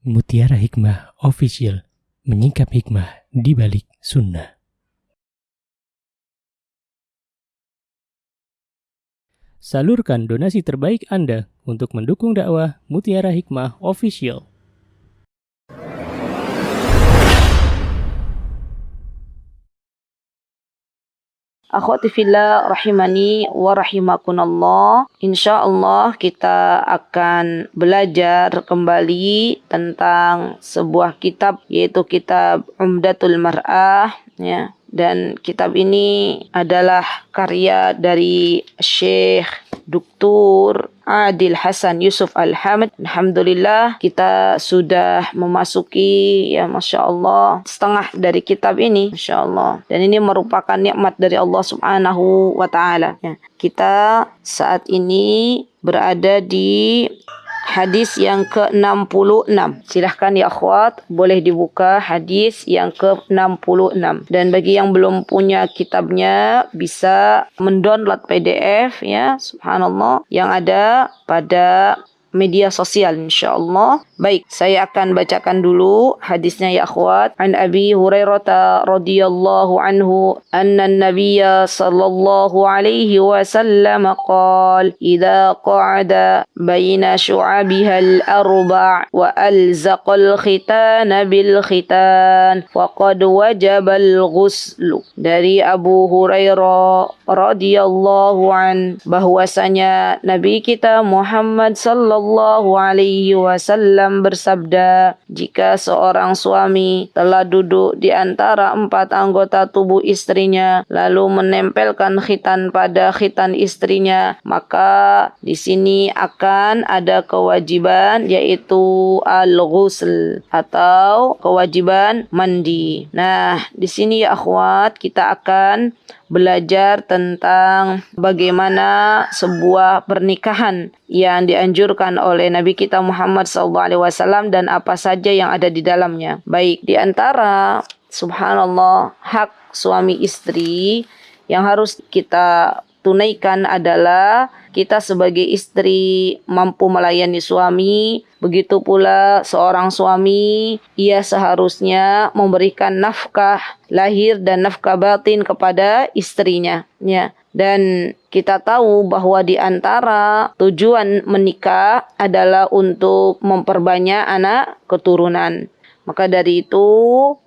Mutiara Hikmah Official, menyingkap hikmah di balik sunnah. Salurkan donasi terbaik Anda untuk mendukung dakwah Mutiara Hikmah Official. Akhwati fillah rahimani wa rahimakunallah. Insyaallah kita akan belajar kembali tentang sebuah kitab, yaitu kitab Umdatul Mar'ah, ya. Dan kitab ini adalah karya dari Syekh Dr. Adil Hasan Yusuf Al-Hamid. Alhamdulillah kita sudah memasuki, ya Masya Allah, setengah dari kitab ini, Masya Allah. Dan ini merupakan nikmat dari Allah Subhanahu wa Ta'ala, ya. Kita saat ini berada di hadis yang ke-66. Silahkan ya akhwat, boleh dibuka hadis yang ke-66. Dan bagi yang belum punya kitabnya, bisa mendownload PDF, ya, subhanallah, yang ada pada media sosial insyaallah. Baik, saya akan bacakan dulu hadisnya ya akhwat. An Abi Hurairah radhiyallahu anhu anna an-nabiyya sallallahu alaihi wasallam qala idza qa'ada baina syu'abiha al-arba' wa alzaqa al-khitana bil khitan faqad wajaba al-ghusl. Dari Abu Hurairah radhiyallahu an, bahwasanya Nabi kita Muhammad sallallahu alaihi wasallam bersabda, jika seorang suami telah duduk di antara 4 anggota tubuh istrinya lalu menempelkan khitan pada khitan istrinya, maka di sini akan ada kewajiban, yaitu al-ghusl atau kewajiban mandi. Nah, di sini ya akhwat, kita akan belajar tentang bagaimana sebuah pernikahan yang dianjurkan oleh Nabi kita Muhammad SAW dan apa saja yang ada di dalamnya. Baik, di antara subhanallah hak suami istri yang harus kita tunaikan adalah kita sebagai istri mampu melayani suami. Begitu pula seorang suami, ia seharusnya memberikan nafkah lahir dan nafkah batin kepada istrinya, ya. Dan kita tahu bahwa di antara tujuan menikah adalah untuk memperbanyak anak keturunan. Maka dari itu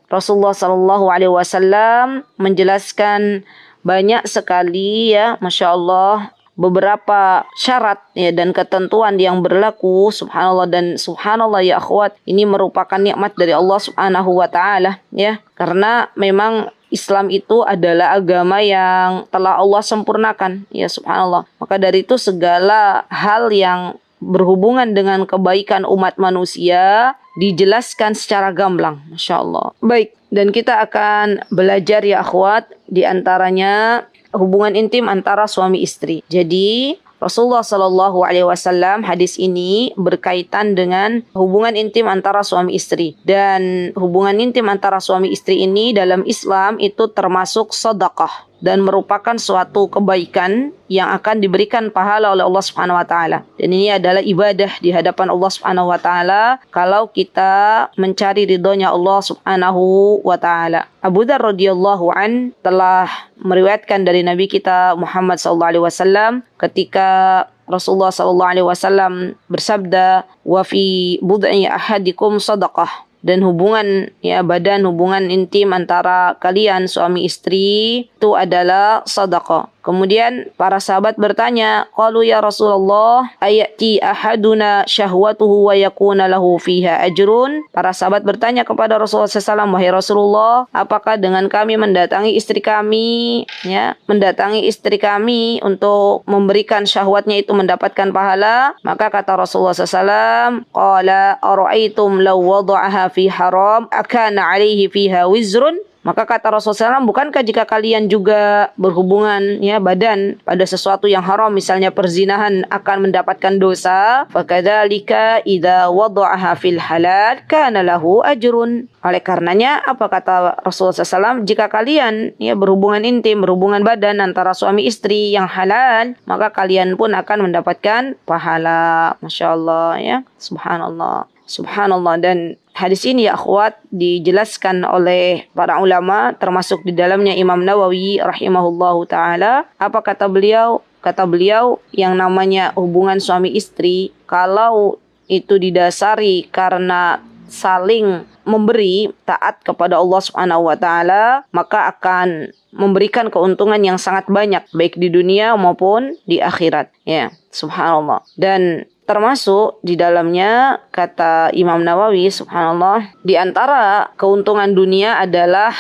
Rasulullah SAW menjelaskan banyak sekali, ya, Masya Allah, beberapa syarat, ya, dan ketentuan yang berlaku, subhanallah. Dan subhanallah ya akhwat, ini merupakan nikmat dari Allah Subhanahu wa Ta'ala, ya, karena memang Islam itu adalah agama yang telah Allah sempurnakan, ya, subhanallah. Maka dari itu segala hal yang berhubungan dengan kebaikan umat manusia dijelaskan secara gamblang, Masya Allah. Baik, dan kita akan belajar ya akhwat, di antaranya hubungan intim antara suami istri. Jadi Rasulullah SAW, hadis ini berkaitan dengan hubungan intim antara suami istri. Dan hubungan intim antara suami istri ini dalam Islam itu termasuk sedekah dan merupakan suatu kebaikan yang akan diberikan pahala oleh Allah Subhanahu wa Ta'ala. Dan ini adalah ibadah di hadapan Allah Subhanahu wa Ta'ala kalau kita mencari ridhonya Allah Subhanahu wa Ta'ala. Abu Dzar radhiyallahu an telah meriwayatkan dari Nabi kita Muhammad SAW ketika Rasulullah SAW bersabda, wa fi bud'i ahadikum sadaqah. Dan hubungan, ya, badan, hubungan intim antara kalian suami istri itu adalah sedekah. Kemudian para sahabat bertanya, qalu ya Rasulullah ayati ahaduna syahwatuhu wa yakuna lahu fiha ajrun. Para sahabat bertanya kepada Rasulullah SAW, wahai Rasulullah, apakah dengan kami mendatangi istri kami, ya, mendatangi istri kami untuk memberikan syahwatnya itu mendapatkan pahala? Maka kata Rasulullah SAW, qala ara'aitum law wada'aha fi haram akana alaihi fiha wizrun. Maka kata Rasulullah SAW, bukankah jika kalian juga berhubungan, ya, badan pada sesuatu yang haram, misalnya perzinahan, akan mendapatkan dosa? Fakadzalika idza wada'aha fil halal kana lahu ajrun. Oleh karenanya, apa kata Rasulullah SAW, jika kalian, ya, berhubungan intim, berhubungan badan antara suami istri yang halal, maka kalian pun akan mendapatkan pahala. Masya Allah, ya, subhanallah. Subhanallah. Dan hadis ini ya akhwat dijelaskan oleh para ulama, termasuk di dalamnya Imam Nawawi rahimahullahu taala. Apa kata beliau? Kata beliau, yang namanya hubungan suami istri kalau itu didasari karena saling memberi taat kepada Allah Subhanahu wa taala, maka akan memberikan keuntungan yang sangat banyak baik di dunia maupun di akhirat. Ya, subhanallah. Dan termasuk di dalamnya kata Imam Nawawi subhanallah, di antara keuntungan dunia adalah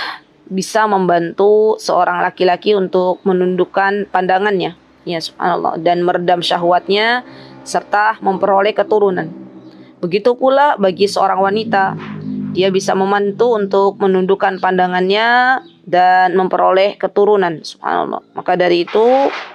bisa membantu seorang laki-laki untuk menundukkan pandangannya, ya subhanallah, dan meredam syahwatnya serta memperoleh keturunan. Begitu pula bagi seorang wanita, dia bisa membantu untuk menundukkan pandangannya dan memperoleh keturunan, subhanallah. Maka dari itu,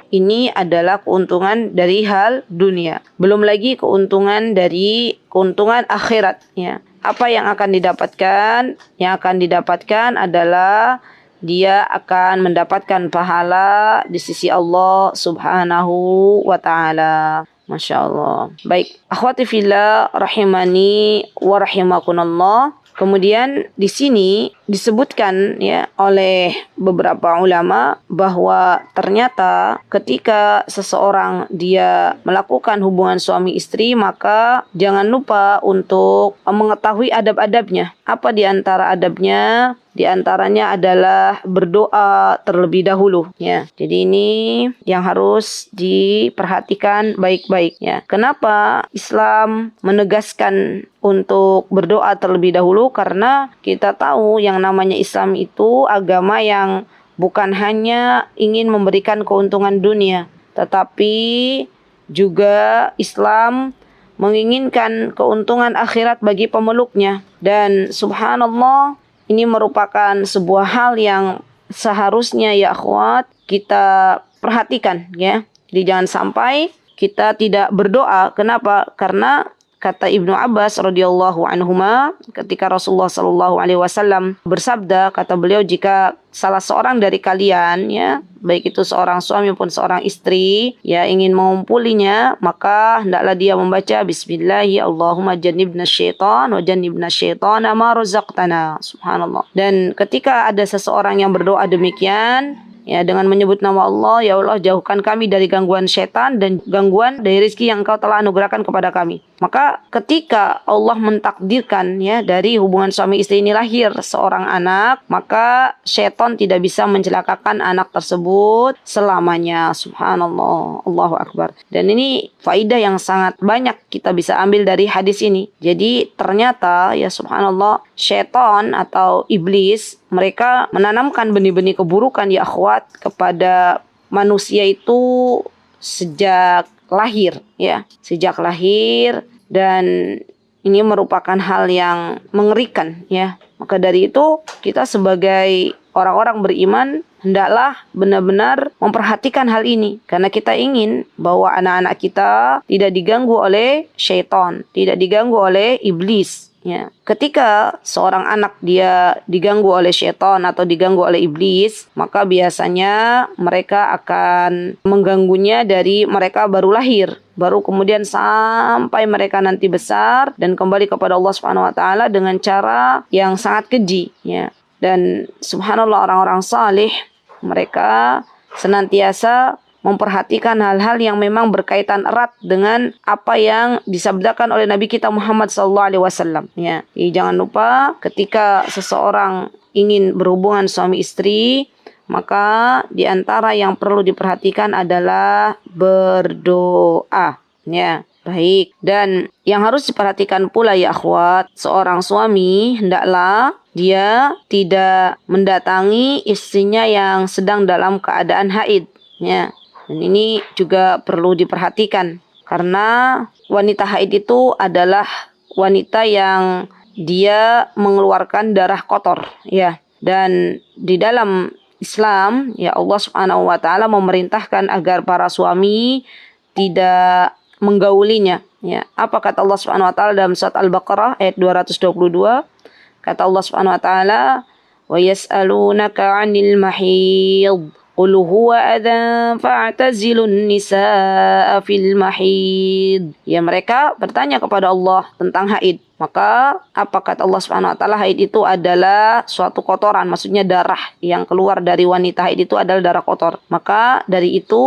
ini adalah keuntungan dari hal dunia. Belum lagi keuntungan dari keuntungan akhirat, ya. Apa yang akan didapatkan? Yang akan didapatkan adalah dia akan mendapatkan pahala di sisi Allah Subhanahu wa taala. Masya Allah. Baik, akhwati fillah rahimani wa rahimakunallah. Kemudian di sini disebutkan ya oleh beberapa ulama bahwa ternyata ketika seseorang dia melakukan hubungan suami istri, maka jangan lupa untuk mengetahui adab-adabnya. Apa di antara adabnya? Di antaranya adalah berdoa terlebih dahulu, ya. Jadi ini yang harus diperhatikan baik-baik, ya. Kenapa Islam menegaskan untuk berdoa terlebih dahulu? Karena kita tahu yang namanya Islam itu agama yang bukan hanya ingin memberikan keuntungan dunia, tetapi juga Islam menginginkan keuntungan akhirat bagi pemeluknya. Dan subhanallah, ini merupakan sebuah hal yang seharusnya ya akhwat kita perhatikan, ya. Jadi jangan sampai kita tidak berdoa. Kenapa? Karena kata Ibnu Abbas radhiyallahu anhuma, ketika Rasulullah sallallahu alaihi wasallam bersabda, kata beliau, jika salah seorang dari kalian, ya, baik itu seorang suami maupun seorang istri, ya, ingin mengumpulinya, maka hendaklah dia membaca Bismillahi Allahumma jannibna syaitan wa jannibna syaitana ma razaqtana. Subhanallah. Dan ketika ada seseorang yang berdoa demikian, ya, dengan menyebut nama Allah, ya Allah jauhkan kami dari gangguan setan dan gangguan dari rezeki yang Engkau telah anugerahkan kepada kami. Maka ketika Allah mentakdirkan, ya, dari hubungan suami istri ini lahir seorang anak, maka setan tidak bisa mencelakakan anak tersebut selamanya. Subhanallah, Allahu Akbar. Dan ini faidah yang sangat banyak kita bisa ambil dari hadis ini. Jadi ternyata ya subhanallah, setan atau iblis mereka menanamkan benih-benih keburukan ya akhwat kepada manusia itu sejak lahir, ya, sejak lahir, dan ini merupakan hal yang mengerikan, ya. Maka dari itu kita sebagai orang-orang beriman hendaklah benar-benar memperhatikan hal ini, karena kita ingin bahwa anak-anak kita tidak diganggu oleh syaitan, tidak diganggu oleh iblis. Ya, ketika seorang anak dia diganggu oleh syaitan atau diganggu oleh iblis, maka biasanya mereka akan mengganggunya dari mereka baru lahir, baru kemudian sampai mereka nanti besar dan kembali kepada Allah Subhanahu wa taala dengan cara yang sangat keji, ya. Dan subhanallah, orang-orang saleh mereka senantiasa memperhatikan hal-hal yang memang berkaitan erat dengan apa yang disabdakan oleh Nabi kita Muhammad SAW. Ya, jadi jangan lupa ketika seseorang ingin berhubungan suami istri, maka di antara yang perlu diperhatikan adalah berdoa. Ya, baik. Dan yang harus diperhatikan pula ya akhwat, seorang suami hendaklah dia tidak mendatangi istrinya yang sedang dalam keadaan haid. Ya. Dan ini juga perlu diperhatikan, karena wanita haid itu adalah wanita yang dia mengeluarkan darah kotor, ya. Dan di dalam Islam, ya, Allah Subhanahu wa taala memerintahkan agar para suami tidak menggaulinya, ya. Apa kata Allah Subhanahu wa taala dalam surat Al-Baqarah ayat 222? Kata Allah Subhanahu wa taala, "Wa yas'alunaka 'anil mahid. Qul huwa adhan fa'tazilun nisaa fil mahid." Ya, mereka bertanya kepada Allah tentang haid. Maka apa kata Allah Subhanahu wa taala, haid itu adalah suatu kotoran, maksudnya darah yang keluar dari wanita haid itu adalah darah kotor. Maka dari itu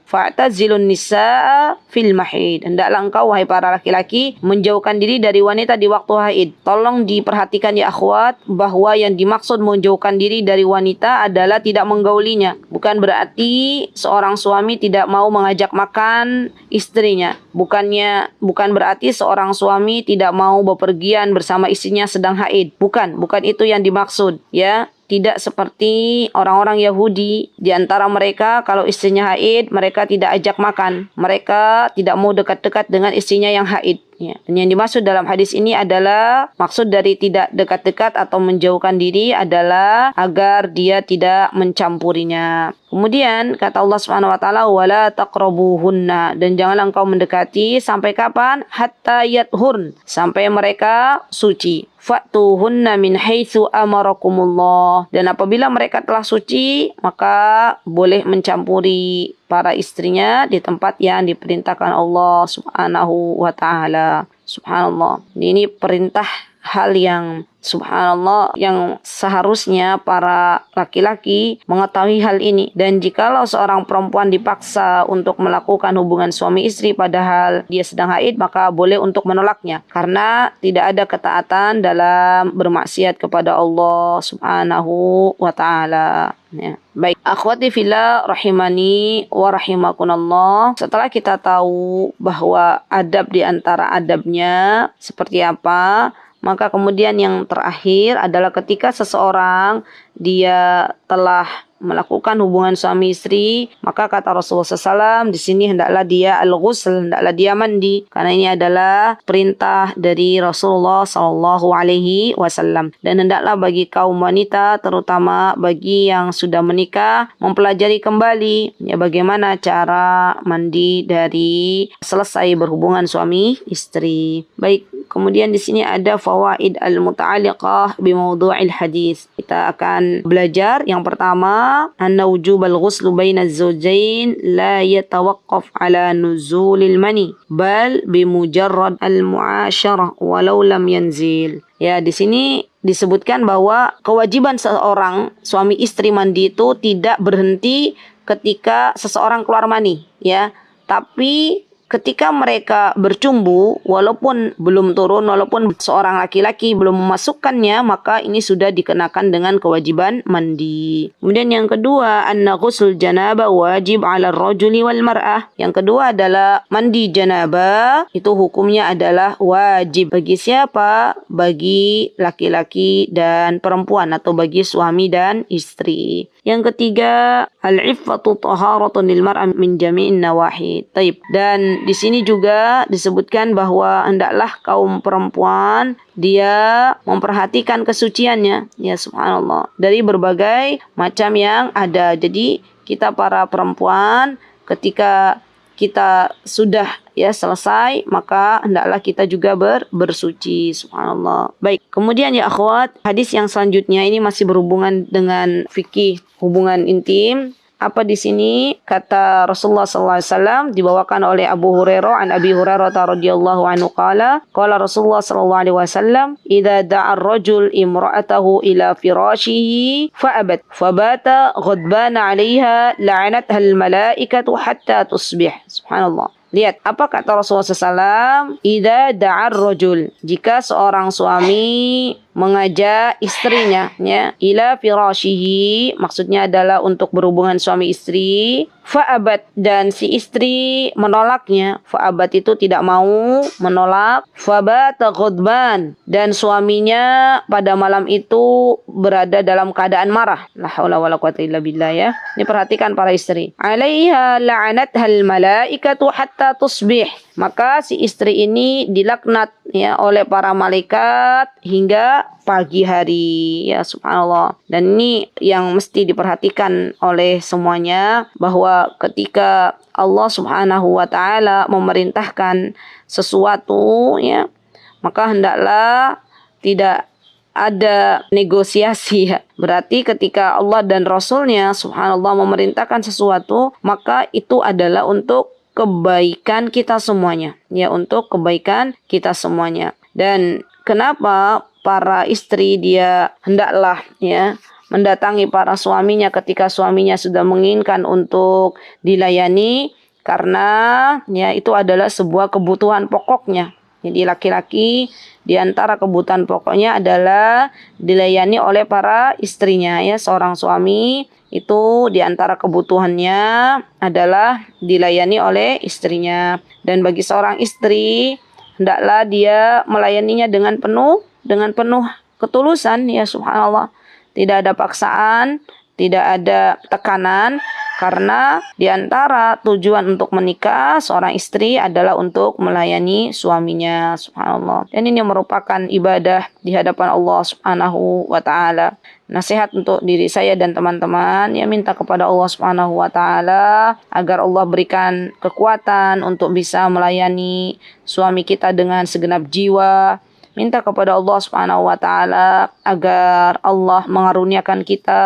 fa'tazilun nisaa fil mahid. Hendaklah engkau wahai para laki-laki menjauhkan diri dari wanita di waktu haid. Tolong diperhatikan ya akhwat, bahwa yang dimaksud menjauhkan diri dari wanita adalah tidak menggaulinya. Bukan berarti seorang suami tidak mau mengajak makan istrinya. Bukan berarti seorang suami tidak mau bepergian bersama istrinya sedang haid. Bukan itu yang dimaksud, ya. Tidak seperti orang-orang Yahudi. Di antara mereka kalau istrinya haid, mereka tidak ajak makan. Mereka tidak mau dekat-dekat dengan istrinya yang haid. Ya. Dan yang dimaksud dalam hadis ini adalah, maksud dari tidak dekat-dekat atau menjauhkan diri adalah agar dia tidak mencampurinya. Kemudian kata Allah Subhanahu wa taala, wala taqrabuhunna, dan janganlah engkau mendekati sampai kapan? Hatta yathurn, sampai mereka suci. Fa'tuhunna min haitsu amarakumullah, dan apabila mereka telah suci maka boleh mencampuri para istrinya di tempat yang diperintahkan Allah Subhanahu wa taala. Subhanallah. Ini perintah hal yang subhanallah, yang seharusnya para laki-laki mengetahui hal ini. Dan jikalau seorang perempuan dipaksa untuk melakukan hubungan suami istri padahal dia sedang haid, maka boleh untuk menolaknya, karena tidak ada ketaatan dalam bermaksiat kepada Allah Subhanahu wa taala. Ya. Baik, akhwati fillah rahimani wa rahimakunallah. Setelah kita tahu bahwa adab di antara adabnya seperti apa, maka kemudian yang terakhir adalah ketika seseorang dia telah melakukan hubungan suami istri, maka kata Rasulullah SAW di sini hendaklah dia al-ghusl, hendaklah dia mandi, karena ini adalah perintah dari Rasulullah SAW. Dan hendaklah bagi kaum wanita, terutama bagi yang sudah menikah, mempelajari kembali ya bagaimana cara mandi dari selesai berhubungan suami istri. Baik, kemudian di sini ada fawaid al-muta'alliqah bi mawdu'il hadis. Kita akan belajar yang pertama, anna wujubal ghusl baina az-zawjayn la yatawaqqaf ala nuzulil mani bal bimujarrad al-mu'asyarah walau lam yanzil. Ya, di sini disebutkan bahwa kewajiban seorang suami istri mandi itu tidak berhenti ketika seseorang keluar mani, ya. Tapi ketika mereka bercumbu, walaupun belum turun, walaupun seorang laki-laki belum memasukkannya, maka ini sudah dikenakan dengan kewajiban mandi. Kemudian yang kedua, anna ghusl janabah wajib 'ala ar-rajuli wal mar'ah. Yang kedua adalah mandi janabah itu hukumnya adalah wajib bagi siapa? Bagi laki-laki dan perempuan, atau bagi suami dan istri. Yang ketiga, al-iffatu taharatun lil mar'a min jami'in nawahi. Taib. Dan di sini juga disebutkan bahwa hendaklah kaum perempuan dia memperhatikan kesuciannya, ya subhanallah, dari berbagai macam yang ada. Jadi kita para perempuan ketika kita sudah ya selesai, maka hendaklah kita juga bersuci, subhanallah. Baik, kemudian ya akhwat, hadis yang selanjutnya ini masih berhubungan dengan fikih hubungan intim. Apa di sini kata Rasulullah SAW dibawakan oleh Abu Hurairah an Abi Hurairah radhiyallahu anhu qala Rasulullah sallallahu alaihi wasallam idza da'a ar-rajul imra'atahu ila firashihi fa'abat fabata ghadbana 'alayha la'anatha al-malaikatu hatta tusbih. Subhanallah. Lihat apa kata Rasulullah SAW, idza da'ar rajul, jika seorang suami mengajak istrinya ya ila firashihi, maksudnya adalah untuk berhubungan suami istri, fa'abat, dan si istri menolaknya. Fa'abat itu tidak mau, menolak. Fabata ghadban, dan suaminya pada malam itu berada dalam keadaan marah. La haula wala quwata illa billah ya. Ini perhatikan para istri. 'Alaiha la'anathal malaikatu hatta tusbih. Maka si istri ini dilaknat ya oleh para malaikat hingga pagi hari, ya subhanallah. Dan ini yang mesti diperhatikan oleh semuanya, bahwa ketika Allah Subhanahu wa taala memerintahkan sesuatu ya, maka hendaklah tidak ada negosiasi ya. Berarti ketika Allah dan Rasulnya subhanallah memerintahkan sesuatu, maka itu adalah untuk kebaikan kita semuanya, ya, untuk kebaikan kita semuanya. Dan kenapa para istri dia hendaklah ya mendatangi para suaminya ketika suaminya sudah menginginkan untuk dilayani, karena ya itu adalah sebuah kebutuhan pokoknya. Jadi laki-laki di antara kebutuhan pokoknya adalah dilayani oleh para istrinya ya. Seorang suami itu di antara kebutuhannya adalah dilayani oleh istrinya. Dan bagi seorang istri hendaklah dia melayaninya dengan penuh ketulusan ya, subhanallah. Tidak ada paksaan, tidak ada tekanan, karena di antara tujuan untuk menikah seorang istri adalah untuk melayani suaminya, subhanallah. Dan ini merupakan ibadah di hadapan Allah Subhanahu wa taala. Nasihat untuk diri saya dan teman-teman, ya minta kepada Allah Subhanahu wa taala agar Allah berikan kekuatan untuk bisa melayani suami kita dengan segenap jiwa. Minta kepada Allah Subhanahu wa taala agar Allah mengaruniakan kita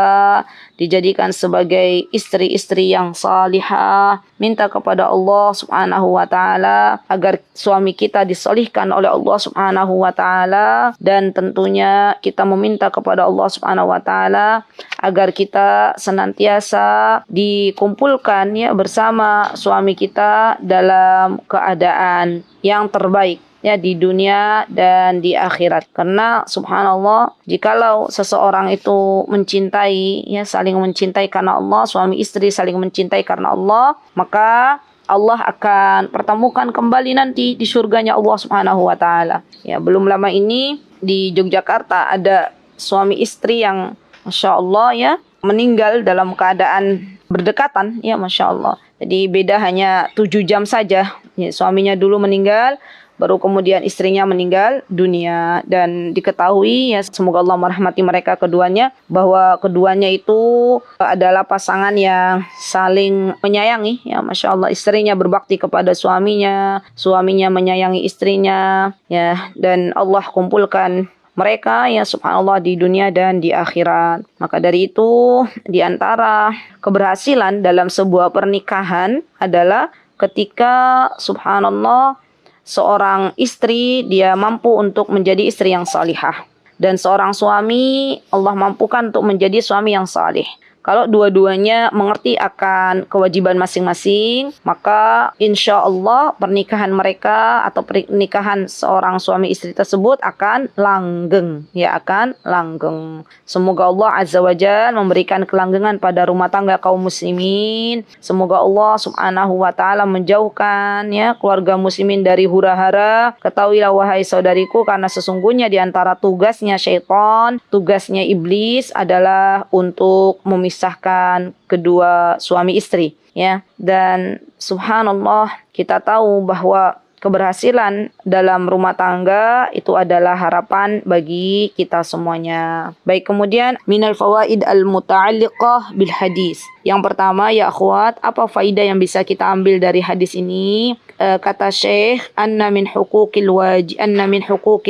dijadikan sebagai istri-istri yang salihah. Minta kepada Allah Subhanahu wa taala agar suami kita disolihkan oleh Allah Subhanahu wa taala, dan tentunya kita meminta kepada Allah Subhanahu wa taala agar kita senantiasa dikumpulkan ya bersama suami kita dalam keadaan yang terbaik ya di dunia dan di akhirat. Karena subhanallah, jikalau seseorang itu mencintai ya saling mencintai karena Allah, suami istri saling mencintai karena Allah, maka Allah akan pertemukan kembali nanti di surganya Allah Subhanahu wa taala. Ya, belum lama ini di Yogyakarta ada suami istri yang Masya Allah ya meninggal dalam keadaan berdekatan ya, Masya Allah. Jadi beda hanya 7 jam saja ya, suaminya dulu meninggal, baru kemudian istrinya meninggal dunia. Dan diketahui ya, semoga Allah merahmati mereka keduanya, bahwa keduanya itu adalah pasangan yang saling menyayangi ya, Masya Allah. Istrinya berbakti kepada suaminya, suaminya menyayangi istrinya ya, dan Allah kumpulkan mereka ya subhanallah di dunia dan di akhirat. Maka dari itu, di antara keberhasilan dalam sebuah pernikahan adalah ketika subhanallah seorang istri dia mampu untuk menjadi istri yang salihah, dan seorang suami Allah mampukan untuk menjadi suami yang salih. Kalau dua-duanya mengerti akan kewajiban masing-masing, maka insya Allah pernikahan mereka atau pernikahan seorang suami istri tersebut akan langgeng. Ya, akan langgeng. Semoga Allah Azza wa Jalla memberikan kelanggengan pada rumah tangga kaum muslimin. Semoga Allah Subhanahu wa taala menjauhkan ya keluarga muslimin dari hura-hara. Ketahuilah wahai saudariku, karena sesungguhnya di antara tugasnya syaitan, tugasnya iblis adalah untuk memisahkan kedua suami istri ya. Dan subhanallah, kita tahu bahwa keberhasilan dalam rumah tangga itu adalah harapan bagi kita semuanya. Baik, kemudian minal fawaid al muta'alliqah bil hadis. Yang pertama ya akhwat, apa faidah yang bisa kita ambil dari hadis ini? Kata Syekh, anna min huquqil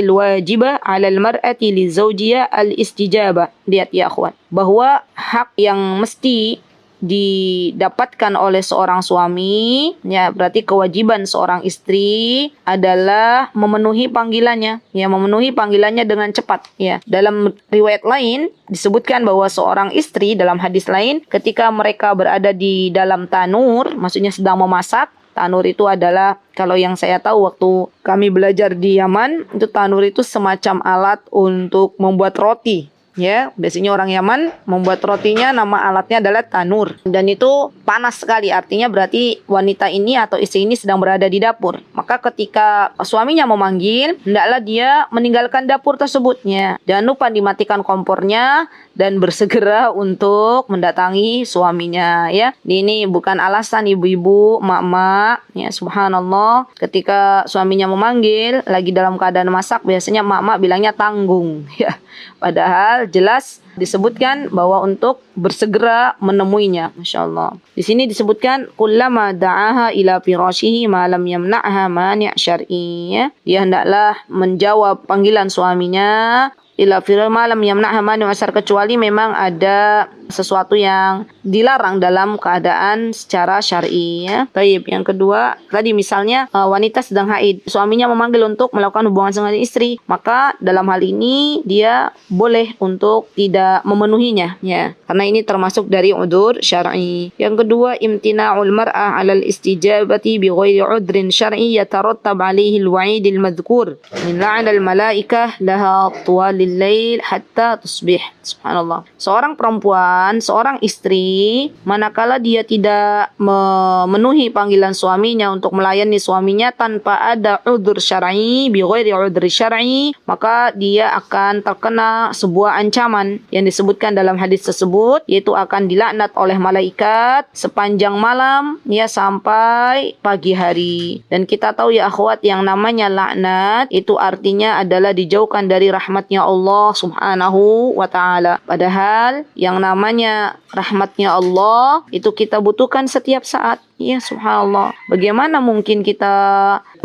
wajibah 'ala al-mar'ati li zawjiha al-istijabah. Lihat ya akhwat, bahwa hak yang mesti didapatkan oleh seorang suami ya, berarti kewajiban seorang istri adalah memenuhi panggilannya ya, memenuhi panggilannya dengan cepat ya. Dalam riwayat lain disebutkan bahwa seorang istri dalam hadis lain ketika mereka berada di dalam tanur, maksudnya sedang memasak. Tanur itu adalah, kalau yang saya tahu waktu kami belajar di Yaman, itu tanur itu semacam alat untuk membuat roti. Ya, biasanya orang Yaman membuat rotinya, nama alatnya adalah tanur. Dan itu panas sekali, artinya berarti wanita ini atau istri ini sedang berada di dapur. Maka ketika suaminya memanggil, hendaklah dia meninggalkan dapur tersebutnya. Jangan lupa dimatikan kompornya dan bersegera untuk mendatangi suaminya ya. Ini bukan alasan ibu-ibu, mak-mak ya, subhanallah. Ketika suaminya memanggil lagi dalam keadaan masak, biasanya mak-mak bilangnya tanggung ya. Padahal jelas disebutkan bahwa untuk bersegera menemuinya. Masya Allah. Di sini disebutkan kullama da'aha ila firashihi ma lam yamna'ha mani' syar'i ya. Dia hendaklah menjawab panggilan suaminya ila firashihi ma lam yamna'ha mani' syar'i, kecuali memang ada sesuatu yang dilarang dalam keadaan secara syar'i ya. Baik, yang kedua tadi misalnya wanita sedang haid, suaminya memanggil untuk melakukan hubungan dengan istri, maka dalam hal ini dia boleh untuk tidak memenuhinya ya, karena ini termasuk dari udzur syar'i. Yang kedua, imtina'ul mar'ah 'alal istijabati bighairi 'udrin syar'i yatarattab 'alaihi al-wa'id al-madhkur min la'nal malaikah laha tuwalil lail hatta tusbih. Subhanallah. Seorang perempuan, seorang istri, manakala dia tidak memenuhi panggilan suaminya untuk melayani suaminya tanpa ada udzur syar'i, bighairi udhri syar'i, maka dia akan terkena sebuah ancaman yang disebutkan dalam hadis tersebut, yaitu akan dilaknat oleh malaikat sepanjang malam ya sampai pagi hari. Dan kita tahu ya akhwat, yang namanya laknat itu artinya adalah dijauhkan dari rahmatnya Allah Subhanahu wa ta'ala. Padahal yang namanya rahmatnya Allah itu kita butuhkan setiap saat. Ya subhanallah. Bagaimana mungkin kita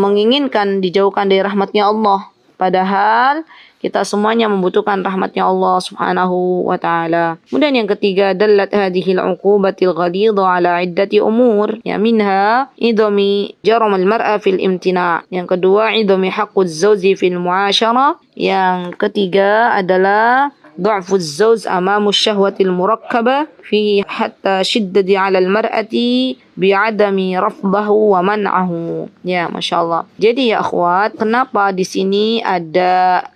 menginginkan dijauhkan dari rahmatnya Allah? Padahal kita semuanya membutuhkan rahmatnya Allah Subhanahu wa ta'ala. Kemudian yang ketiga, dallat hadhil uqubatil ghalidha ala iddati umur. Ya minha idami jaram al-mar'a fil imtina'. Yang kedua, idami haqquz zawji fil mu'asyarah. Yang ketiga adalah ضعف الزوج أمام الشهوة المركبة فيه حتى شدة على المرأة بعدم رفضه ومنعه. Ya, Masya Allah. Jadi ya akhwat, kenapa di sini ada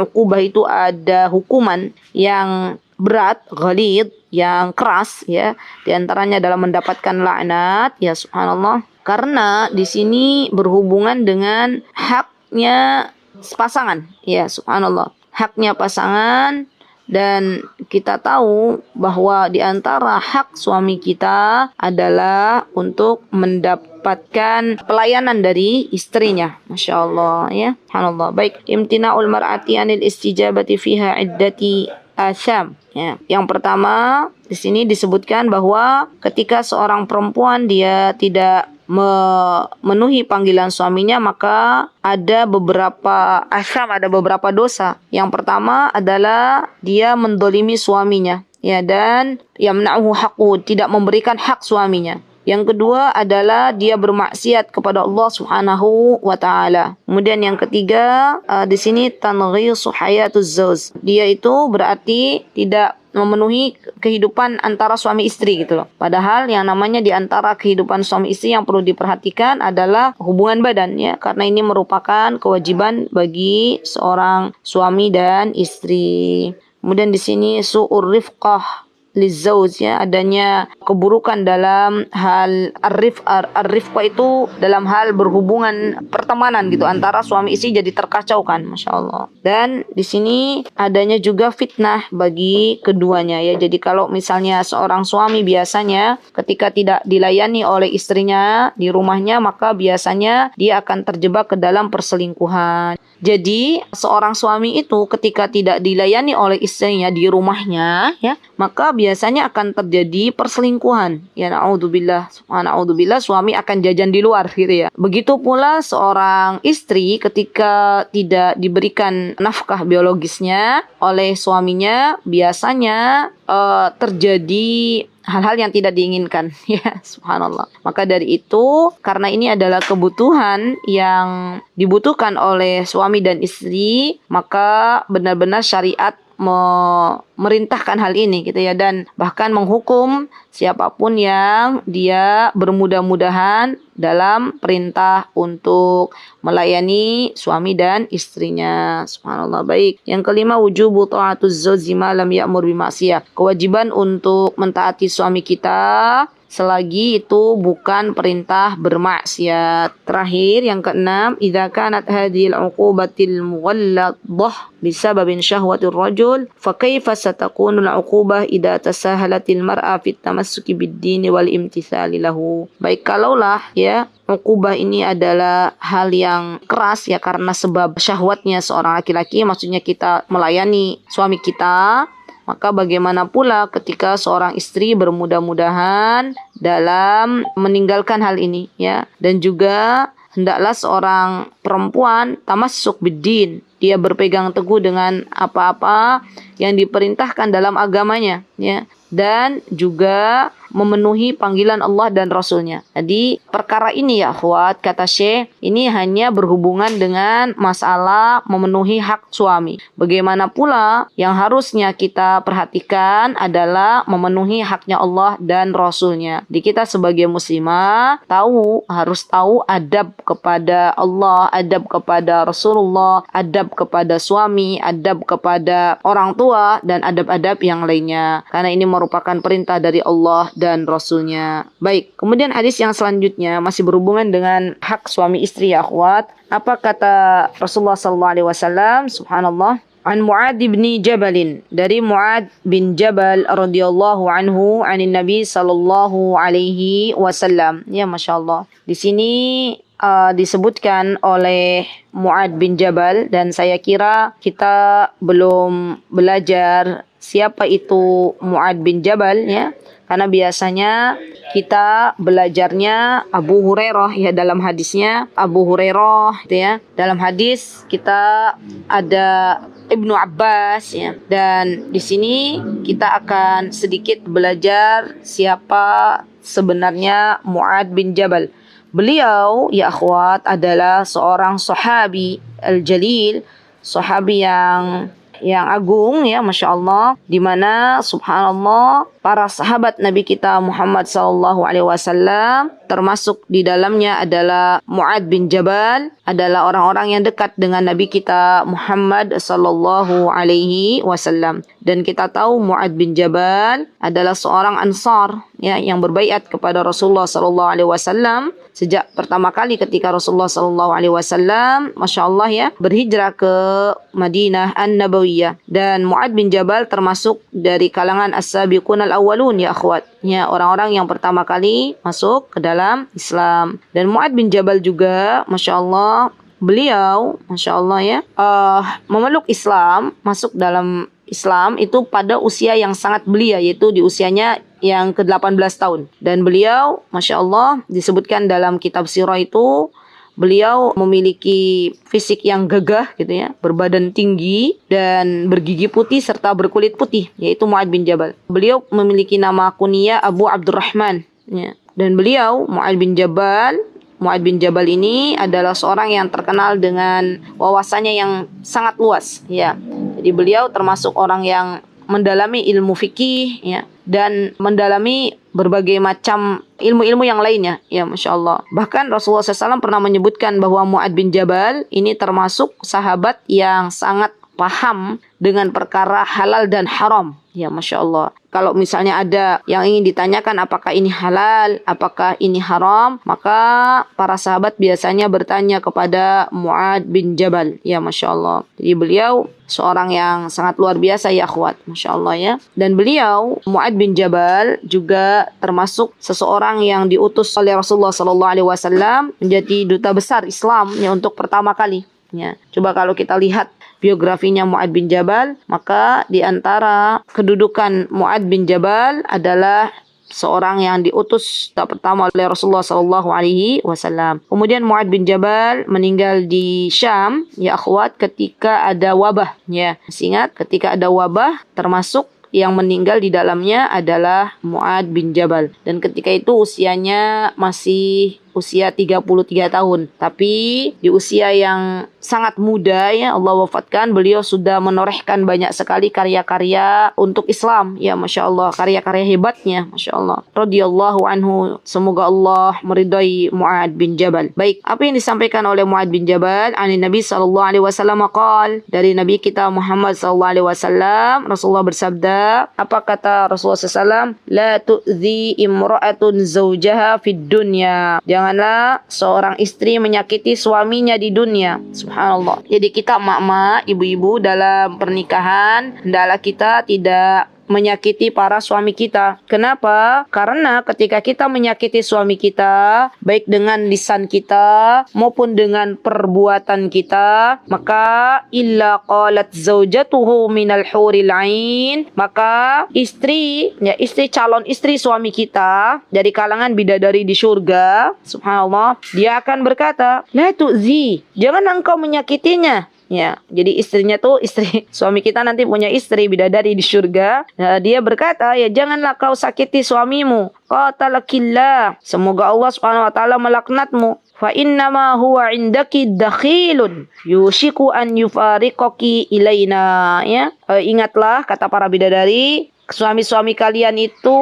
uqubah, itu ada hukuman yang berat, ghalid, yang keras ya, di antaranya dalam mendapatkan laknat ya subhanallah, karena di sini berhubungan dengan haknya pasangan ya subhanallah, haknya pasangan. Dan kita tahu bahwa di antara hak suami kita adalah untuk mendapatkan pelayanan dari istrinya. Masya Allah ya. Subhanallah. Baik, imtina'ul mar'ati anil istijabati fiha iddati asyam. Ya. Yang pertama di sini disebutkan bahwa ketika seorang perempuan dia tidak memenuhi panggilan suaminya, maka ada beberapa asam, ada beberapa dosa. Yang pertama adalah dia mendolimi suaminya ya, dan yamna'uhu haqqu, tidak memberikan hak suaminya. Yang kedua adalah dia bermaksiat kepada Allah Subhanahu wa ta'ala. Kemudian yang ketiga di sini tanghisu hayatuz zawj. Dia itu berarti tidak memenuhi kehidupan antara suami istri gitu loh. Padahal yang namanya di antara kehidupan suami istri yang perlu diperhatikan adalah hubungan badan ya, karena ini merupakan kewajiban bagi seorang suami dan istri. Kemudian di sini su'ur rifqah lizauj ya, adanya keburukan dalam hal ar-rifqah itu dalam hal berhubungan pertemanan gitu antara suami istri, jadi terkacau kan, Masya Allah. Dan di sini adanya juga fitnah bagi keduanya ya. Jadi kalau misalnya seorang suami biasanya ketika tidak dilayani oleh istrinya di rumahnya, maka biasanya dia akan terjebak ke dalam perselingkuhan. Jadi seorang suami itu ketika tidak dilayani oleh istrinya di rumahnya ya, maka biasanya akan terjadi perselingkuhan. Ya na'udzubillah, subhanallah, suami akan jajan di luar gitu ya. Begitu pula seorang istri ketika tidak diberikan nafkah biologisnya oleh suaminya, biasanya terjadi hal-hal yang tidak diinginkan ya subhanallah. Maka dari itu, karena ini adalah kebutuhan yang dibutuhkan oleh suami dan istri, maka benar-benar syariat merintahkan hal ini gitu ya, dan bahkan menghukum siapapun yang dia bermudah-mudahan dalam perintah untuk melayani suami dan istrinya. Subhanallah. Baik, yang kelima, wujubu ta'atuz zawji ma lam ya'mur bimaksiyah. Kewajiban untuk mentaati suami kita selagi itu bukan perintah bermaksiat. Terakhir yang keenam, idza kanat hadhil uqubatil mughalladah bisababin syahwatir rajul fa kaifa satakunu al-uqubah idza tasahalatil mar'a fit tamassuki bid-din wal imtithali lahu. Baik, kalaulah ya uqubah ini adalah hal yang keras ya karena sebab syahwatnya seorang laki-laki, maksudnya kita melayani suami kita, maka bagaimana pula ketika seorang istri bermudah-mudahan dalam meninggalkan hal ini ya, dan juga hendaklah seorang perempuan tamassuk biddin, dia berpegang teguh dengan apa-apa yang diperintahkan dalam agamanya, ya, dan juga memenuhi panggilan Allah dan Rasulnya. Jadi perkara ini ya akhwat, kata Syekh, ini hanya berhubungan dengan masalah memenuhi hak suami. Bagaimana pula yang harusnya kita perhatikan adalah memenuhi haknya Allah dan Rasulnya. Jadi kita sebagai muslimah harus tahu adab kepada Allah, adab kepada Rasulullah, adab kepada suami, adab kepada orang tua, dan adab-adab yang lainnya. Karena ini merupakan perintah dari Allah dan Rasulnya. Baik, kemudian hadis yang selanjutnya masih berhubungan dengan hak suami istri ya akhwat. Apa kata Rasulullah SAW? Subhanallah. An Mu'ad bin Jabal, dari Mu'ad bin Jabal radhiyallahu anhu, anin Nabi sallallahu alaihi wasallam. Ya, Masya Allah. Di sini disebutkan oleh Mu'ad bin Jabal, dan saya kira kita belum belajar siapa itu Mu'ad bin Jabal, ya. Karena biasanya kita belajarnya Abu Hurairah, ya, dalam hadisnya Abu Hurairah, gitu ya. Dalam hadis kita ada Ibnu Abbas, ya. Dan di sini kita akan sedikit belajar siapa sebenarnya Mu'ad bin Jabal. Beliau ya akhwat adalah seorang sahabi al-jalil, sahabi yang agung, ya, Masya Allah, di mana subhanallah para sahabat Nabi kita Muhammad SAW, termasuk di dalamnya adalah Mu'ad bin Jabal, adalah orang-orang yang dekat dengan Nabi kita Muhammad SAW. Dan kita tahu Mu'ad bin Jabal adalah seorang Ansar, ya, yang berbaiat kepada Rasulullah SAW sejak pertama kali ketika Rasulullah SAW, Masya Allah, ya, berhijrah ke Madinah An-Nabawiyah. Dan Mu'ad bin Jabal termasuk dari kalangan as-sabiqun al-awwalun, ya akhwat, ya, orang-orang yang pertama kali masuk ke dalam Islam. Dan Mu'ad bin Jabal juga, Masya Allah, beliau, Masya Allah, ya, memeluk Islam, masuk dalam Islam itu pada usia yang sangat belia, yaitu di usianya yang ke-18 tahun. Dan beliau, Masya Allah, disebutkan dalam kitab sirah itu, beliau memiliki fisik yang gagah, gitu ya, berbadan tinggi dan bergigi putih serta berkulit putih, yaitu Mu'ad bin Jabal. Beliau memiliki nama kunyah Abu Abdurrahman, ya. Dan beliau Mu'ad bin Jabal ini adalah seorang yang terkenal dengan wawasannya yang sangat luas, ya. Jadi beliau termasuk orang yang mendalami ilmu fikih, ya, dan mendalami berbagai macam ilmu-ilmu yang lainnya, ya, Masya Allah. Bahkan Rasulullah SAW pernah menyebutkan bahwa Mu'ad bin Jabal ini termasuk sahabat yang sangat paham dengan perkara halal dan haram, ya, Masya Allah. Kalau misalnya ada yang ingin ditanyakan apakah ini halal, apakah ini haram, maka para sahabat biasanya bertanya kepada Mu'ad bin Jabal, ya, Masya Allah. Jadi beliau seorang yang sangat luar biasa, ya akhwat, Masya Allah, ya. Dan beliau Mu'ad bin Jabal juga termasuk seseorang yang diutus oleh Rasulullah SAW menjadi duta besar Islam, ya, untuk pertama kali, ya. Coba kalau kita lihat biografinya Mu'ad bin Jabal, maka di antara kedudukan Mu'ad bin Jabal adalah seorang yang diutus pertama oleh Rasulullah SAW. Kemudian Mu'ad bin Jabal meninggal di Syam, ya akhwat, ketika ada wabah, ya. Masih ingat ketika ada wabah, termasuk yang meninggal di dalamnya adalah Mu'ad bin Jabal. Dan ketika itu usianya masih usia 33 tahun. Tapi di usia yang sangat muda, ya, Allah wafatkan, beliau sudah menorehkan banyak sekali karya-karya untuk Islam, ya, Masya Allah, karya-karya hebatnya, Masya Allah, radhiyallahu anhu. Semoga Allah meridai Mu'ad bin Jabal. Baik, apa yang disampaikan oleh Mu'ad bin Jabal? Ani Nabi SAW qal, dari Nabi kita Muhammad SAW, Rasulullah bersabda, apa kata Rasulullah SAW? La tu'zi imra'atun zawjaha fid dunya, janganlah seorang istri menyakiti suaminya di dunia. Subhanallah. Jadi kita emak-emak, ibu-ibu dalam pernikahan, hendaklah kita tidak menyakiti para suami kita. Kenapa? Karena ketika kita menyakiti suami kita, baik dengan lisan kita maupun dengan perbuatan kita, maka illa qalat zaujatuhu minal huril ain, maka istri calon istri suami kita dari kalangan bidadari di surga, subhanallah, dia akan berkata, la tu'zi, jangan engkau menyakitinya. Ya, jadi istrinya tuh suami kita nanti punya istri bidadari di surga. Nah, dia berkata, ya janganlah kau sakiti suamimu. Qatalakillah, semoga Allah Subhanahu wa taala melaknatmu. Fa innama huwa indaki dakhilun yushiku an yufariqaki ilaina. Ya, ingatlah kata para bidadari, suami-suami kalian itu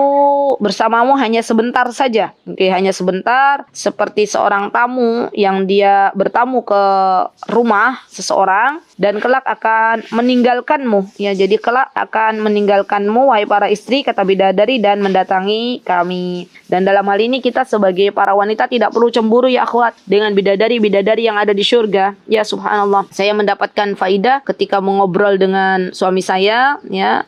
bersamamu hanya sebentar saja. Oke, hanya sebentar, seperti seorang tamu yang dia bertamu ke rumah seseorang dan kelak akan meninggalkanmu. Ya, jadi kelak akan meninggalkanmu wahai para istri, kata bidadari, dan mendatangi kami. Dan dalam hal ini kita sebagai para wanita tidak perlu cemburu ya akhwat dengan bidadari-bidadari yang ada di surga. Ya subhanallah, saya mendapatkan faidah ketika mengobrol dengan suami saya, ya.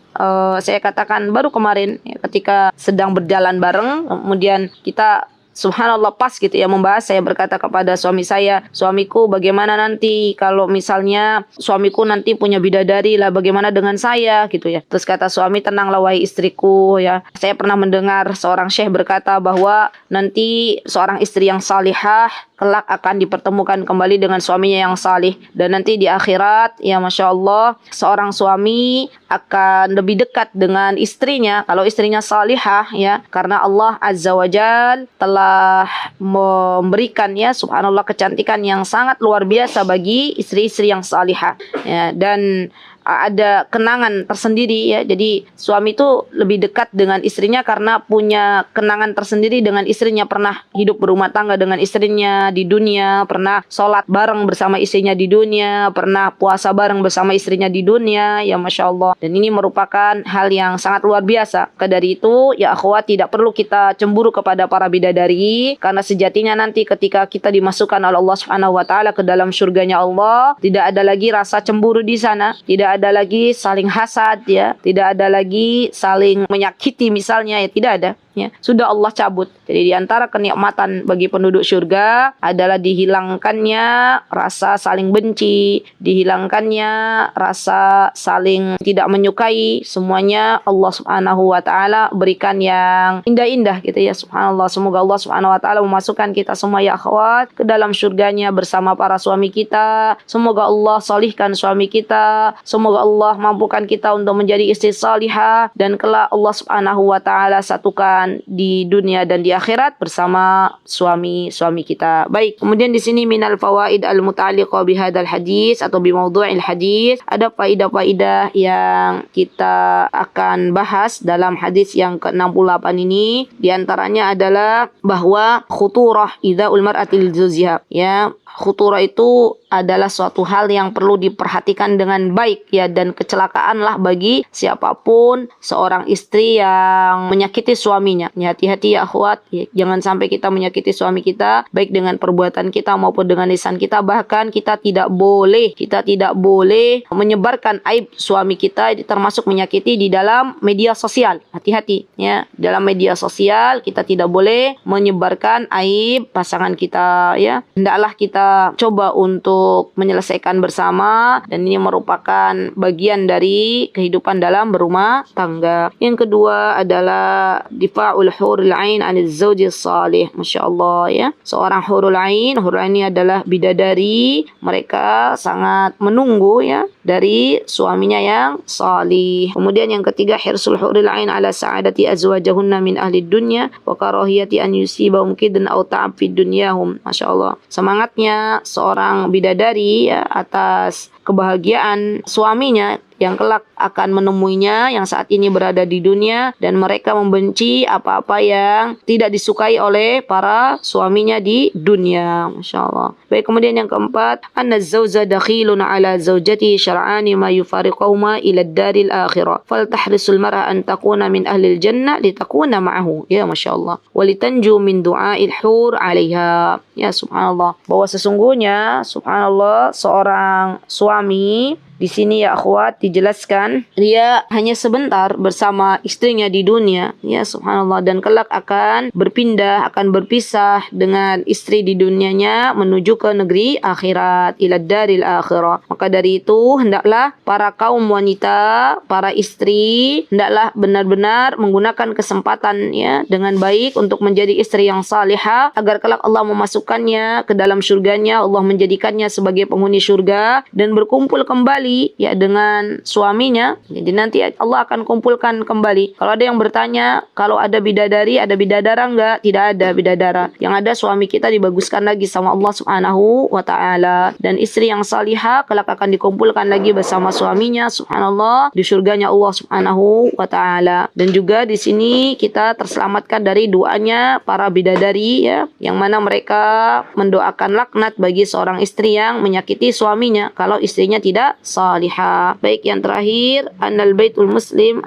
Saya katakan baru kemarin ya, ketika sedang berjalan bareng, kemudian kita subhanallah pas gitu ya membahas, saya berkata kepada suami saya, suamiku bagaimana nanti kalau misalnya suamiku nanti punya bidadari lah, bagaimana dengan saya gitu ya. Terus kata suami, tenanglah wahai istriku ya. Saya pernah mendengar seorang syekh berkata bahwa nanti seorang istri yang salihah kelak akan dipertemukan kembali dengan suaminya yang salih, dan nanti di akhirat ya masya Allah seorang suami akan lebih dekat dengan istrinya kalau istrinya salihah ya, karena Allah Azza wa Jal telah memberikan ya subhanallah kecantikan yang sangat luar biasa bagi istri-istri yang salihah ya, dan ada kenangan tersendiri ya. Jadi suami itu lebih dekat dengan istrinya karena punya kenangan tersendiri dengan istrinya, pernah hidup berumah tangga dengan istrinya di dunia, pernah sholat bareng bersama istrinya di dunia, pernah puasa bareng bersama istrinya di dunia ya masya Allah. Dan ini merupakan hal yang sangat luar biasa. Maka dari itu ya akhwat, tidak perlu kita cemburu kepada para bidadari, karena sejatinya nanti ketika kita dimasukkan oleh Allah Subhanahu wa taala ke dalam surganya Allah, tidak ada lagi rasa cemburu di sana, tidak ada lagi saling hasad ya, tidak ada lagi saling menyakiti misalnya ya, tidak ada ya, sudah Allah cabut. Jadi di antara kenikmatan bagi penduduk surga adalah dihilangkannya rasa saling benci, dihilangkannya rasa saling tidak menyukai, semuanya Allah Subhanahu wa taala berikan yang indah-indah gitu ya subhanallah. Semoga Allah Subhanahu wa taala memasukkan kita semua ya akhwat ke dalam surganya bersama para suami kita. Semoga Allah salihkan suami kita, semoga Allah mampukan kita untuk menjadi istri salihah, dan kelak Allah Subhanahu wa taala satukan di dunia dan di akhirat bersama suami-suami kita. Baik, kemudian di sini minal fawaid al-muta'alliqah bihadzal hadis atau bi maudhu'il hadis, ada faidah-faidah yang kita akan bahas dalam hadis yang ke-68 ini. Di antaranya adalah bahwa khuturah idza'ul mar'atil zawjiha ya, khuturah itu adalah suatu hal yang perlu diperhatikan dengan baik ya, dan kecelakaanlah bagi siapapun seorang istri yang menyakiti suaminya. Ya, hati-hati ya akhwat ya, jangan sampai kita menyakiti suami kita baik dengan perbuatan kita maupun dengan lisan kita. Bahkan kita tidak boleh menyebarkan aib suami kita, termasuk menyakiti di dalam media sosial. Hati-hati ya, dalam media sosial kita tidak boleh menyebarkan aib pasangan kita ya. Hendaklah kita coba untuk menyelesaikan bersama, dan ini merupakan bagian dari kehidupan dalam berumah tangga. Yang kedua adalah difa'ul hurul ain 'anil zawji salih. Masyaallah ya. Seorang hurul ain ini adalah bidadari, mereka sangat menunggu ya dari suaminya yang salih. Kemudian yang ketiga, hirsul hurul ain 'ala sa'adati azwajahunna min ahli dunya wa karahiyati an yusibahum kidun aw ta'ab fid dunyahum. Masyaallah. Semangatnya seorang bidadari ya, atas kebahagiaan suaminya yang kelak akan menemuinya yang saat ini berada di dunia, dan mereka membenci apa-apa yang tidak disukai oleh para suaminya di dunia. Masya Allah. Baik, kemudian yang keempat, anna zawja dakhilun ala zawjati syar'ani ma yufariqahuma ila daril akhirah fal tahrisul mar'a an takuna min ahlil jannah litakuna ma'ahu. Ya Masya Allah. Walitanju min du'ail hur 'alaiha. Ya subhanallah, bahwa sesungguhnya subhanallah seorang suami Di sini ya akhwat dijelaskan dia hanya sebentar bersama istrinya di dunia, ya subhanallah, dan kelak akan berpindah, akan berpisah dengan istri di dunianya menuju ke negeri akhirat, ila daril akhirah. Maka dari itu hendaklah para kaum wanita, para istri hendaklah benar-benar menggunakan kesempatan ya dengan baik untuk menjadi istri yang salihah agar kelak Allah memasukkannya ke dalam syurganya, Allah menjadikannya sebagai penghuni syurga dan berkumpul kembali ya dengan suaminya. Jadi nanti Allah akan kumpulkan kembali. Kalau ada yang bertanya, kalau ada bidadari, ada bidadara enggak? Tidak ada bidadara. Yang ada suami kita dibaguskan lagi sama Allah Subhanahu wa taala, dan istri yang salihah kelak akan dikumpulkan lagi bersama suaminya subhanallah di syurganya Allah Subhanahu wa taala. Dan juga di sini kita terselamatkan dari doanya para bidadari ya, yang mana mereka mendoakan laknat bagi seorang istri yang menyakiti suaminya kalau istrinya tidak salihah. Baik, yang terakhir, annal baitul muslim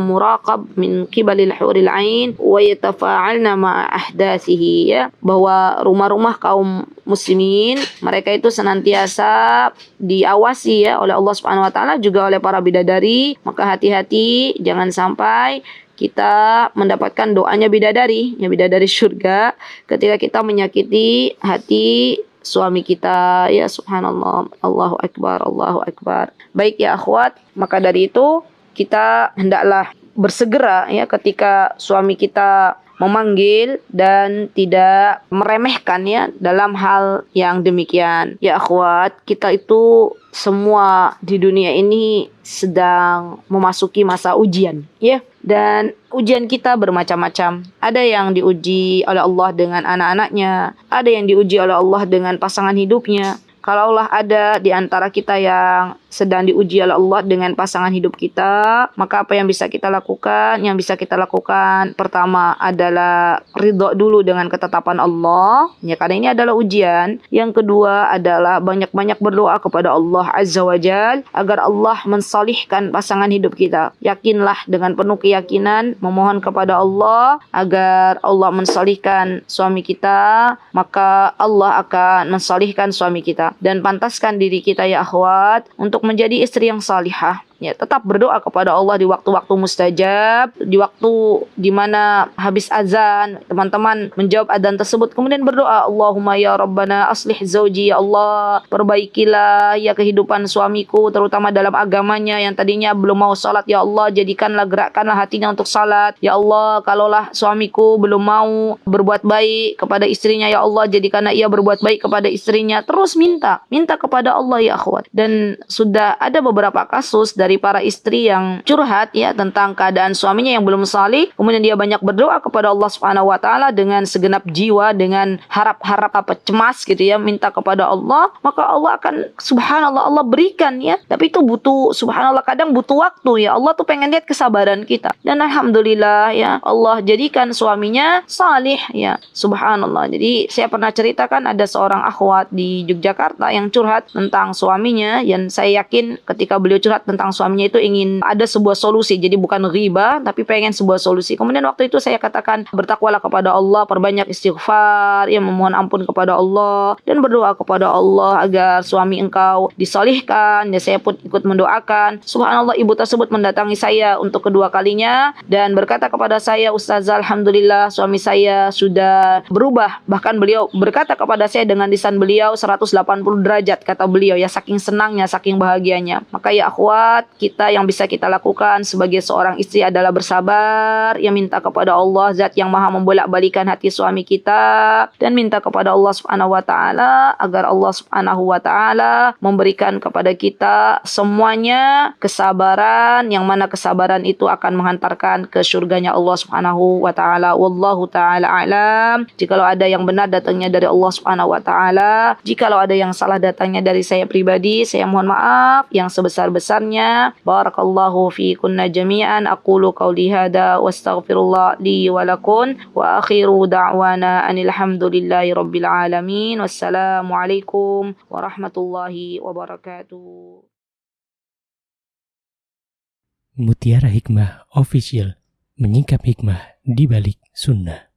muraqab min qibalil huril ain wa yatafa'alna ma'a ahdathihi, ya, bahwa rumah-rumah kaum muslimin mereka itu senantiasa diawasi ya oleh Allah Subhanahu wa taala, juga oleh para bidadari. Maka hati-hati jangan sampai kita mendapatkan doanya bidadari, ya bidadari surga, ketika kita menyakiti hati suami kita, ya subhanallah. Allahu akbar, Allahu akbar. Baik ya akhwat, maka dari itu kita hendaklah bersegera ya ketika suami kita memanggil dan tidak meremehkan ya dalam hal yang demikian. Ya akhwat, kita itu semua di dunia ini sedang memasuki masa ujian ya, dan ujian kita bermacam-macam. Ada yang diuji oleh Allah dengan anak-anaknya, ada yang diuji oleh Allah dengan pasangan hidupnya. Kalau Allah ada di antara kita yang sedang diuji oleh Allah dengan pasangan hidup kita, maka apa yang bisa kita lakukan? Yang bisa kita lakukan pertama adalah ridho dulu dengan ketetapan Allah, ya, karena ini adalah ujian. Yang kedua adalah banyak-banyak berdoa kepada Allah Azza wa Jal agar Allah mensalihkan pasangan hidup kita. Yakinlah dengan penuh keyakinan memohon kepada Allah agar Allah mensalihkan suami kita, maka Allah akan mensalihkan suami kita. Dan pantaskan diri kita ya akhwat untuk menjadi istri yang salihah. Ya, tetap berdoa kepada Allah di waktu-waktu mustajab, di waktu di mana habis azan, teman-teman menjawab azan tersebut, kemudian berdoa, Allahumma ya Rabbana aslih zauji, ya Allah, perbaikilah ya kehidupan suamiku, terutama dalam agamanya yang tadinya belum mau salat, ya Allah, jadikanlah, gerakkanlah hatinya untuk salat. Ya Allah, kalaulah suamiku belum mau berbuat baik kepada istrinya, ya Allah, jadikanlah ia berbuat baik kepada istrinya. Terus minta kepada Allah ya akhwat. Dan sudah ada beberapa kasus dari para istri yang curhat ya tentang keadaan suaminya yang belum salih, kemudian dia banyak berdoa kepada Allah Subhanahu wa taala dengan segenap jiwa, dengan harap-harap cemas gitu ya, minta kepada Allah, maka Allah akan subhanallah Allah berikan ya. Tapi itu butuh subhanallah, kadang butuh waktu ya. Allah tuh pengen lihat kesabaran kita. Dan alhamdulillah ya, Allah jadikan suaminya salih ya. Subhanallah. Jadi saya pernah ceritakan ada seorang akhwat di Yogyakarta yang curhat tentang suaminya, dan saya yakin ketika beliau curhat tentang suaminya itu ingin ada sebuah solusi, jadi bukan ghibah tapi pengen sebuah solusi. Kemudian waktu itu saya katakan, bertakwalah kepada Allah, perbanyak istighfar, ya, memohon ampun kepada Allah dan berdoa kepada Allah agar suami engkau disolihkan. Ya, saya pun ikut mendoakan. Subhanallah, ibu tersebut mendatangi saya untuk kedua kalinya dan berkata kepada saya, Ustazah, alhamdulillah suami saya sudah berubah. Bahkan beliau berkata kepada saya dengan lisan beliau 180 derajat, kata beliau ya, saking senangnya, saking bahagianya. Maka ya akhwat, kita yang bisa kita lakukan sebagai seorang istri adalah bersabar, ya, minta kepada Allah zat yang maha membolak-balikan hati suami kita, dan minta kepada Allah Subhanahu wa taala agar Allah Subhanahu wa taala memberikan kepada kita semuanya kesabaran, yang mana kesabaran itu akan menghantarkan ke surganya Allah Subhanahu wa taala. Wallahu taala a'lam. Jikalau ada yang benar datangnya dari Allah Subhanahu wa taala, jikalau ada yang salah datangnya dari saya pribadi, saya mohon maaf yang sebesar-besarnya. Barakallahu fi kunna jami'an. Aqulu qawli hadha wa astaghfirullah li wa lakum wa akhiru da'wana anil hamdulillahi rabbil alamin. Wassalamu alaikum warahmatullahi wabarakatuh. Mutiara Hikmah Official, menyingkap hikmah di balik sunnah.